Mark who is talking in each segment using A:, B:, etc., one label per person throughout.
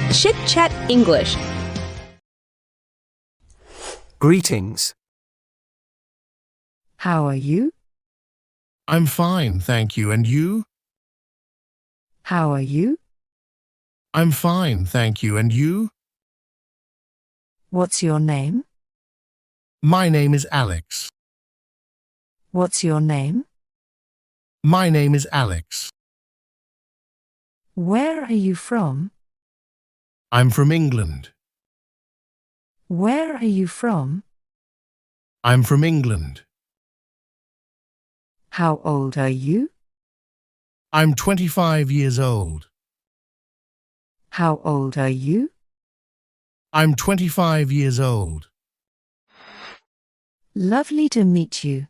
A: ChitChat English.
B: Greetings.
C: How are you?
D: I'm fine, thank you. And you?
C: How are you?
D: I'm fine, thank you. And you?
C: What's your name?
D: My name is Alex.
C: What's your name?
D: My name is Alex.
C: Where are you from?
D: I'm from England.
C: Where are you from?
D: I'm from England.
C: How old are you?
D: I'm 25 years old.
C: How old are you?
D: I'm 25 years old.
C: Lovely to meet you.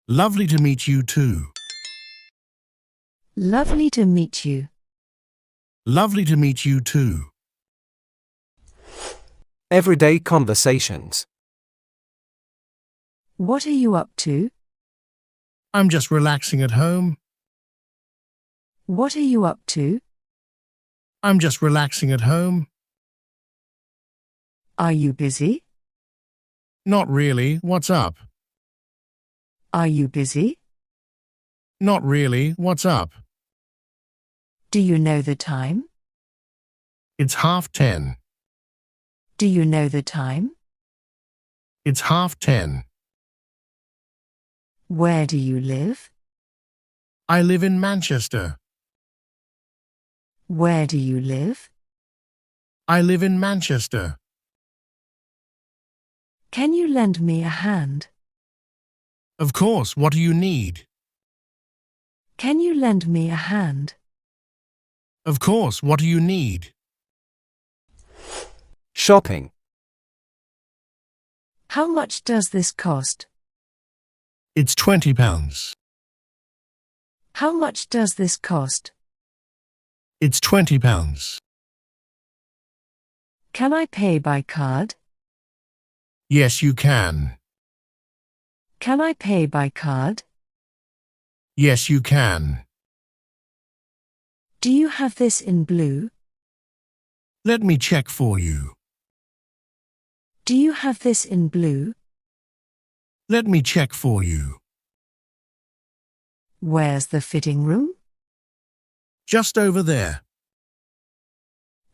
D: Lovely to meet you too.
C: Lovely to meet you.
D: Lovely to meet you too.
B: Everyday conversations.
C: What are you up to?
D: I'm just relaxing at home.
C: What are you up to?
D: I'm just relaxing at home.
C: Are you busy?
D: Not really. What's up?
C: Are you busy?
D: Not really. What's up?
C: Do you know the time?
D: It's 10:30.
C: Do you know the time?
D: It's 10:30.
C: Where do you live?
D: I live in Manchester.
C: Where do you live?
D: I live in Manchester.
C: Can you lend me a hand?
D: Of course. What do you need?
C: Can you lend me a hand?
D: Of course. What do you need?
B: Shopping.
C: How much does this cost?
D: It's £20.
C: How much does this cost?
D: It's £20.
C: Can I pay by card?
D: Yes, you can.
C: Can I pay by card?
D: Yes, you can.
C: Do you have this in blue?
D: Let me check for you.
C: Do you have this in blue?
D: Let me check for you.
C: Where's the fitting room?
D: Just over there.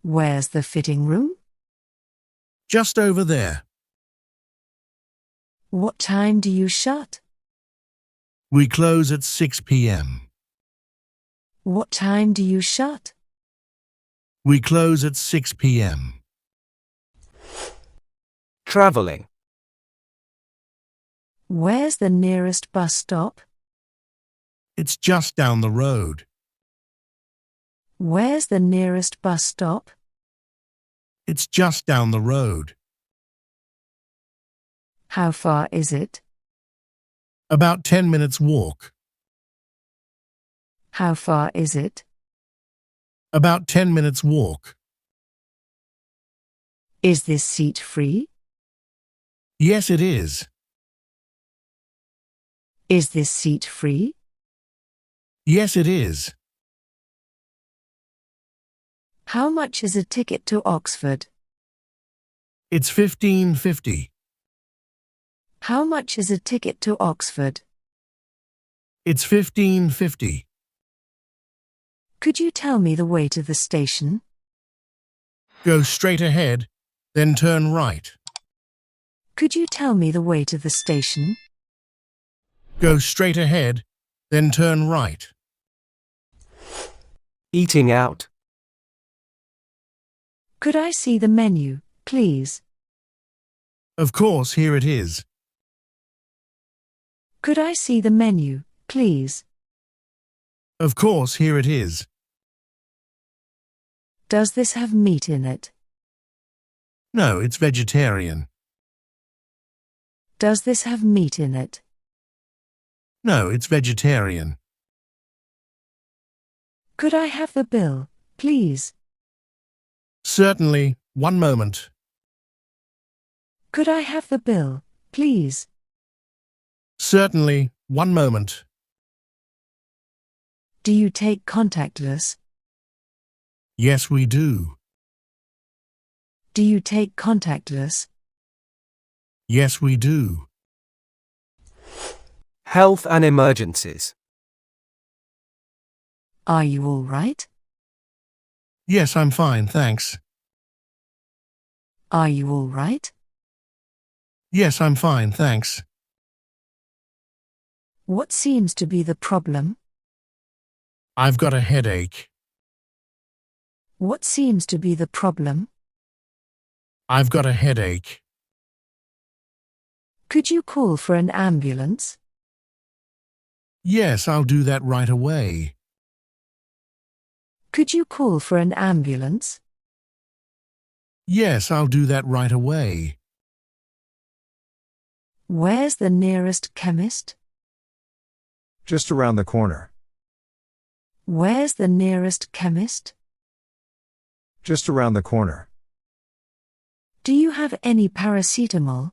C: Where's the fitting room?
D: Just over there.
C: What time do you shut?
D: We close at 6 p.m.
C: What time do you shut?
D: We close at 6 p.m.
B: Traveling.
C: Where's the nearest bus stop?
D: It's just down the road.
C: Where's the nearest bus stop?
D: It's just down the road.
C: How far is it?
D: About 10 minutes walk.
C: How far is it?
D: About 10 minutes walk.
C: Is this seat free?
D: Yes, it is.
C: Is this seat free?
D: Yes, it is.
C: How much is a ticket to Oxford?
D: It's $15.50.
C: How much is a ticket to Oxford?
D: It's $15.50.
C: Could you tell me the way to the station?
D: Go straight ahead, then turn right.
C: Could you tell me the way to the station?
D: Go straight ahead, then turn right.
B: Eating out.
C: Could I see the menu, please?
D: Of course, here it is.
C: Could I see the menu, please?
D: Of course, here it is.
C: Does this have meat in it?
D: No, it's vegetarian.
C: Does this have meat in it?
D: No, it's vegetarian.
C: Could I have the bill, please?
D: Certainly. One moment.
C: Could I have the bill, please?
D: Certainly. One moment.
C: Do you take contactless?
D: Yes, we do.
C: Do you take contactless?
D: Yes, we do.
B: Health and emergencies.
C: Are you all right?
D: Yes, I'm fine, thanks.
C: Are you all right?
D: Yes, I'm fine, thanks.
C: What seems to be the problem?
D: I've got a headache.
C: What seems to be the problem?
D: I've got a headache.
C: Could you call for an ambulance?
D: Yes, I'll do that right away.
C: Could you call for an ambulance?
D: Yes, I'll do that right away.
C: Where's the nearest chemist?
A: Just around the corner.
C: Where's the nearest chemist?
A: Just around the corner.
C: Do you have any paracetamol?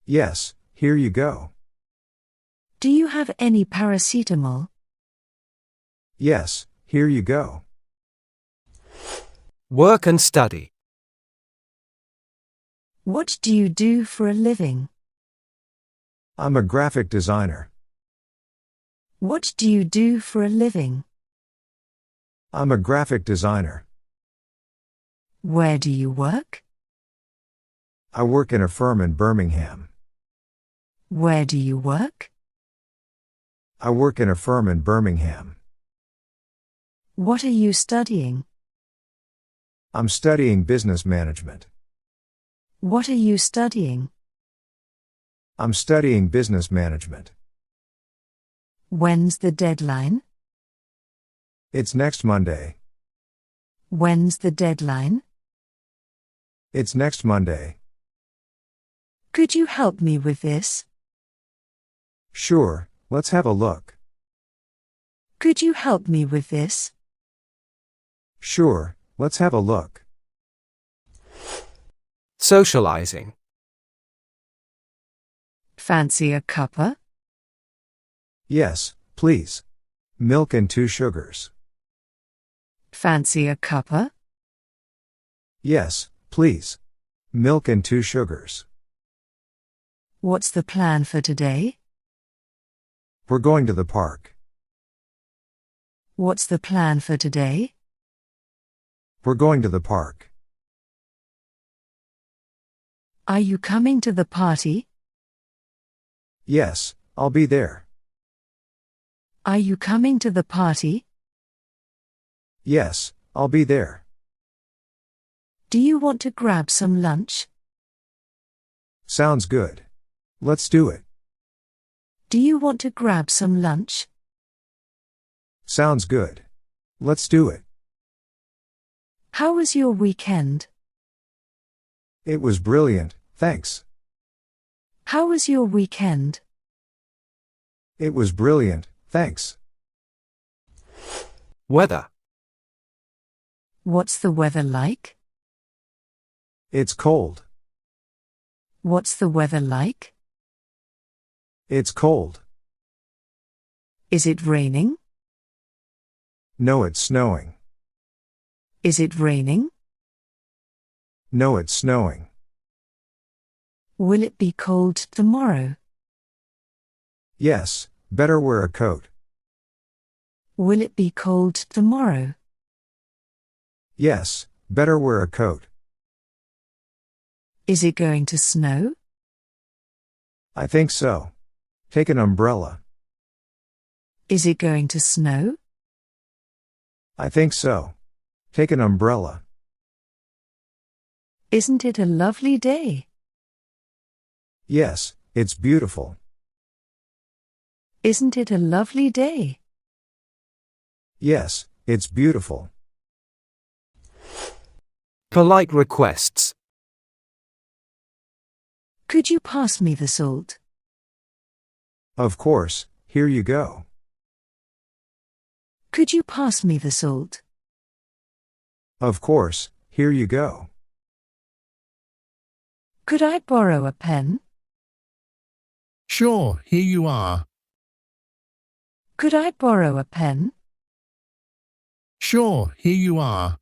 A: Yes, here you go.
C: Do you have any paracetamol?
A: Yes, here you go.
B: Work and study.
C: What do you do for a living?
A: I'm a graphic designer.
C: What do you do for a living?
A: I'm a graphic designer.
C: Where do you work?
A: I work in a firm in Birmingham.
C: Where do you work?
A: I work in a firm in Birmingham.
C: What are you studying?
A: I'm studying business management.
C: What are you studying?
A: I'm studying business management.
C: When's the deadline?
A: It's next Monday.
C: When's the deadline?
A: It's next Monday.
C: Could you help me with this?
A: Sure, let's have a look.
C: Could you help me with this?
A: Sure, let's have a look.
B: Socializing.
C: Fancy a cuppa?
A: Yes, please. Milk and 2 sugars.
C: Fancy a cuppa?
A: Yes, please. Milk and 2 sugars.
C: What's the plan for today?
A: We're going to the park.
C: What's the plan for today?
A: We're going to the park.
C: Are you coming to the party?
A: Yes, I'll be there.
C: Are you coming to the party?
A: Yes, I'll be there.
C: Do you want to grab some lunch?
A: Sounds good. Let's do it.
C: Do you want to grab some lunch?
A: Sounds good. Let's do it.
C: How was your weekend?
A: It was brilliant, thanks.
C: How was your weekend?
A: It was brilliant, thanks.
B: Weather.
C: What's the weather like?
A: It's cold.
C: What's the weather like?
A: It's cold.
C: Is it raining?
A: No, it's snowing.
C: Is it raining?
A: No, it's snowing.
C: Will it be cold tomorrow?
A: Yes, better wear a coat.
C: Will it be cold tomorrow?
A: Yes, better wear a coat.
C: Is it going to snow?
A: I think so. Take an umbrella.
C: Is it going to snow?
A: I think so. Take an umbrella.
C: Isn't it a lovely day?
A: Yes, it's beautiful.
C: Isn't it a lovely day?
A: Yes, it's beautiful.
B: Polite requests.
C: Could you pass me the salt?
A: Of course, here you go.
C: Could you pass me the salt?
A: Of course, here you go.
C: Could I borrow a pen?
D: Sure, here you are.
C: Could I borrow a pen?
D: Sure, here you are.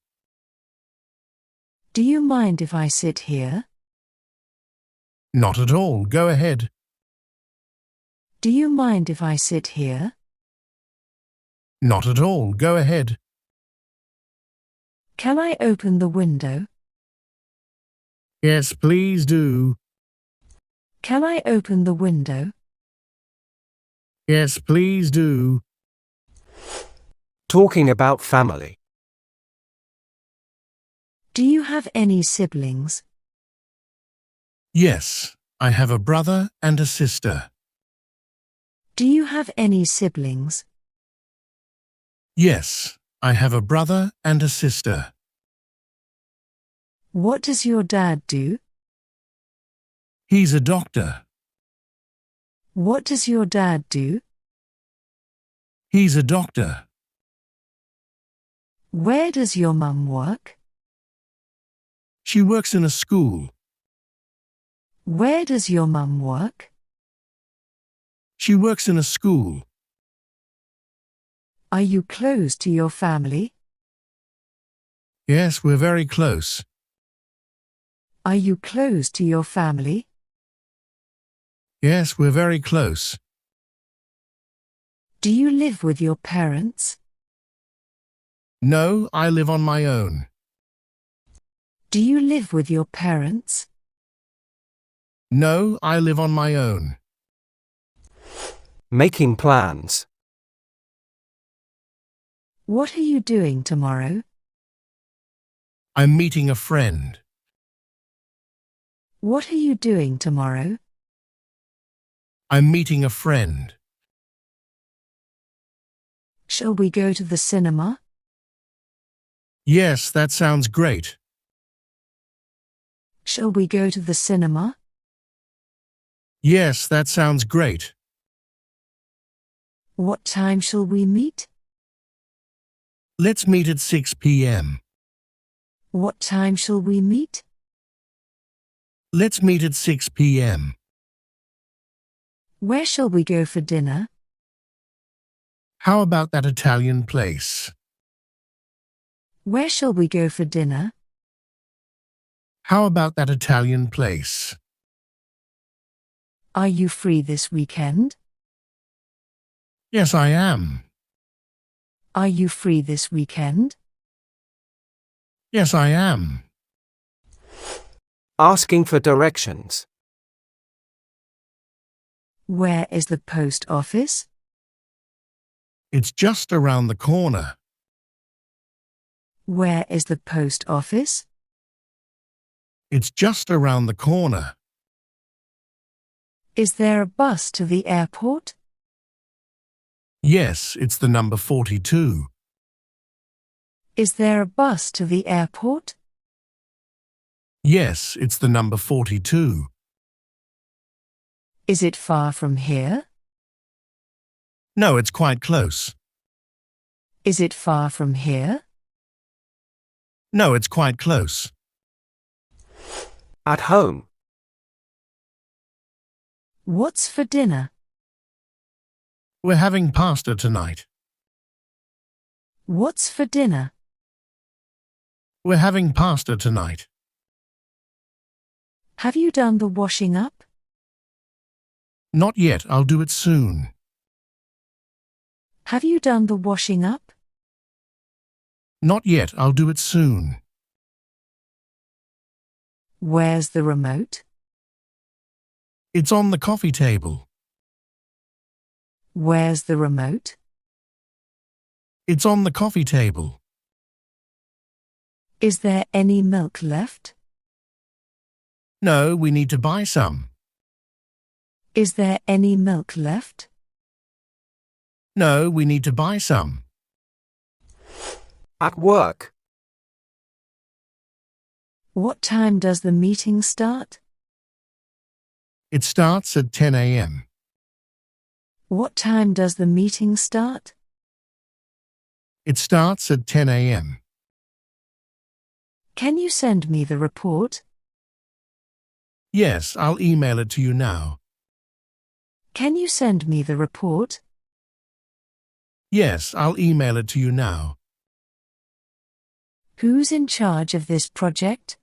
C: Do you mind if I sit here?
D: Not at all. Go ahead.
C: Do you mind if I sit here?
D: Not at all. Go ahead.
C: Can I open the window?
D: Yes, please do.
C: Can I open the window?
D: Yes, please do.
B: Talking about family.
C: Do you have any siblings?
D: Yes, I have a brother and a sister.
C: Do you have any siblings?
D: Yes, I have a brother and a sister.
C: What does your dad do?
D: He's a doctor.
C: What does your dad do?
D: He's a doctor.
C: Where does your mum work?
D: She works in a school.
C: Where does your mum work?
D: She works in a school.
C: Are you close to your family?
D: Yes, we're very close.
C: Are you close to your family?
D: Yes, we're very close.
C: Do you live with your parents?
D: No, I live on my own.
C: Do you live with your parents?
D: No, I live on my own.
B: Making plans.
C: What are you doing tomorrow?
D: I'm meeting a friend.
C: What are you doing tomorrow?
D: I'm meeting a friend.
C: Shall we go to the cinema?
D: Yes, that sounds great.
C: Shall we go to the cinema?
D: Yes, that sounds great.
C: What time shall we meet?
D: Let's meet at 6 p.m.
C: What time shall we meet?
D: Let's meet at 6 p.m.
C: Where shall we go for dinner?
D: How about that Italian place?
C: Where shall we go for dinner?
D: How about that Italian place?
C: Are you free this weekend?
D: Yes, I am.
C: Are you free this weekend?
D: Yes, I am.
B: Asking for directions.
C: Where is the post office?
D: It's just around the corner.
C: Where is the post office?
D: It's just around the corner.
C: Is there a bus to the airport?
D: Yes, it's the number 42.
C: Is there a bus to the airport?
D: Yes, it's the number 42.
C: Is it far from here?
D: No, it's quite close.
C: Is it far from here?
D: No, it's quite close.
B: At home.
C: What's for dinner?
D: We're having pasta tonight.
C: What's for dinner?
D: We're having pasta tonight.
C: Have you done the washing up?
D: Not yet, I'll do it soon.
C: Have you done the washing up?
D: Not yet, I'll do it soon.
C: Where's the remote?
D: It's on the coffee table.
C: Where's the remote?
D: It's on the coffee table.
C: Is there any milk left?
D: No, we need to buy some.
C: Is there any milk left?
D: No, we need to buy some.
B: At work.
C: What time does the meeting start?
D: It starts at 10 a.m.
C: What time does the meeting start?
D: It starts at 10 a.m.
C: Can you send me the report?
D: Yes, I'll email it to you now.
C: Can you send me the report?
D: Yes, I'll email it to you now.
C: Who's in charge of this project?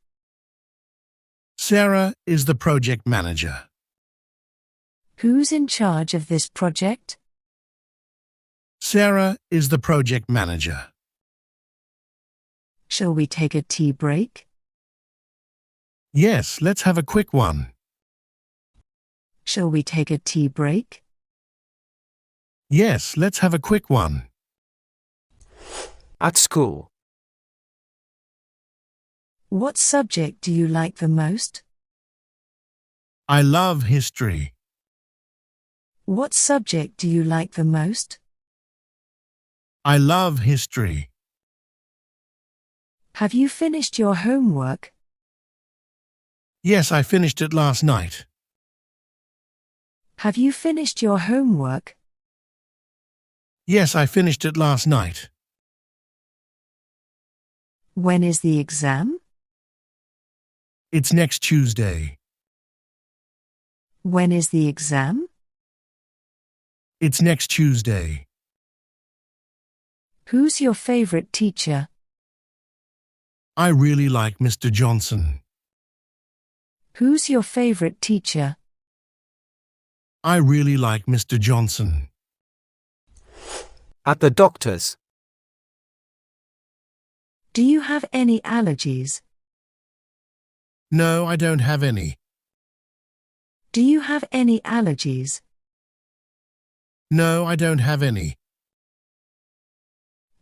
D: Sarah is the project manager.
C: Who's in charge of this project?
D: Sarah is the project manager.
C: Shall we take a tea break?
D: Yes, let's have a quick one.
C: Shall we take a tea break?
D: Yes, let's have a quick one.
B: At school.
C: What subject do you like the most?
D: I love history.
C: What subject do you like the most?
D: I love history.
C: Have you finished your homework?
D: Yes, I finished it last night.
C: Have you finished your homework?
D: Yes, I finished it last night.
C: When is the exam?
D: It's next Tuesday.
C: When is the exam?
D: It's next Tuesday.
C: Who's your favorite teacher?
D: I really like Mr. Johnson.
C: Who's your favorite teacher?
D: I really like Mr. Johnson.
B: At the doctor's.
C: Do you have any allergies?
D: No, I don't have any.
C: Do you have any allergies?
D: No, I don't have any.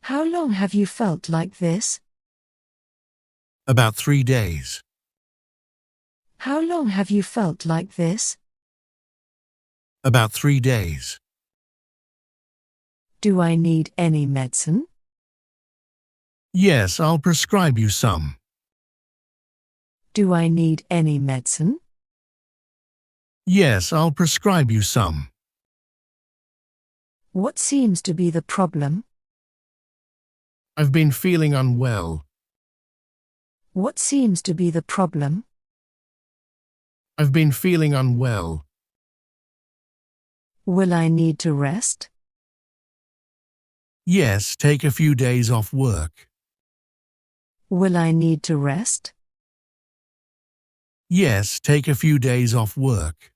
C: How long have you felt like this?
D: About 3 days.
C: How long have you felt like this?
D: About 3 days.
C: Do I need any medicine?
D: Yes, I'll prescribe you some.
C: Do I need any medicine?
D: Yes, I'll prescribe you some.
C: What seems to be the problem?
D: I've been feeling unwell.
C: What seems to be the problem?
D: I've been feeling unwell.
C: Will I need to rest?
D: Yes, take a few days off work.
C: Will I need to rest?
D: Yes, take a few days off work.